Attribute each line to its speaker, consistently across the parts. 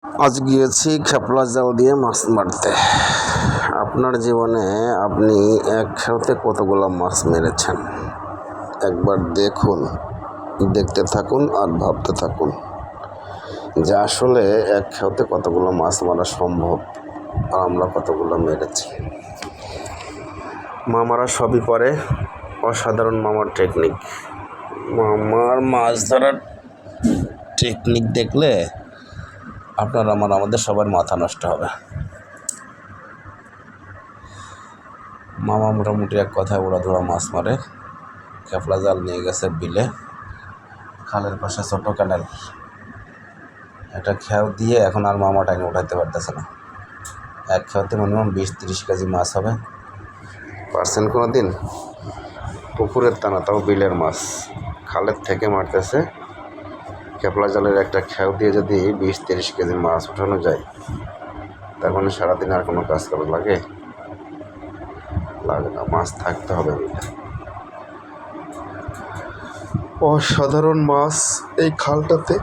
Speaker 1: আজ গিয়েছি খেপলা জাল দিয়ে মাছ মারতে। আপনার জীবনে আপনি একসাথে কতগুলো মাছ মেরেছেন একবার দেখুন, দেখতে থাকুন আর ভাবতে থাকুন যে আসলে একসাথে কতগুলো মাছ মারা সম্ভব আর আমরা কতগুলো মেরেছি। মামারা সবই পরে অসাধারণ মামার টেকনিক। মামার মাছ ধরার টেকনিক দেখলে আপনার আমাদের সবার মাথা নষ্ট হবে। মামা মোটামুটি এক কথায় উড়াধুরা মাছ মারে। খেপলা জাল নিয়ে গেছে বিলে, খালের পাশে ছোটো ক্যানেল। একটা খেয়াও দিয়ে এখন আর মামা টাইমে উঠাইতে পারতেছে না। এক খেয়াতে মিনিমাম 20-30 কেজি মাছ হবে। পারছেন কোনো দিন? পুকুরের টানা, তাও বিলের মাছ খালের থেকে মারতেছে। খেপলা জালের একটা খেয়াও দিয়ে যদি 20-30 কেজি মাছ উঠানো যায়, তার মানে সারাদিন আর কোনো কাজ করা লাগে না। মাছ থাকতে হবে বিলে। অসাধারণ মাছ এই খালটাতে,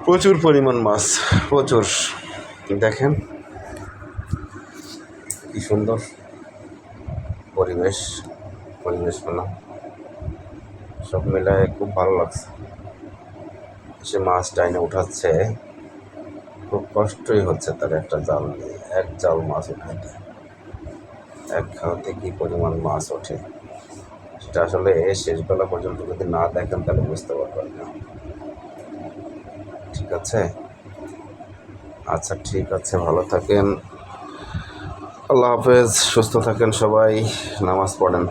Speaker 1: প্রচুর পরিমাণ মাছ, প্রচুর। দেখেন কি সুন্দর পরিবেশ পেলাম, সব মিলায় খুব ভালো লাগছে। সে মাছ টাইনে উঠাচ্ছে, খুব কষ্টই হচ্ছে তার একটা জাল নিয়ে এক জাল মাছ উঠাইতে। এক খাওয়াতে কি পরিমাণ মাছ ওঠে সেটা আসলে শেষবেলা পর্যন্ত যদি না দেখেন তাহলে বুঝতে পারবেন না। ঠিক আছে, আচ্ছা ঠিক আছে, ভালো থাকেন, আল্লাহ হাফেজ, সুস্থ থাকেন সবাই, নামাজ পড়েন।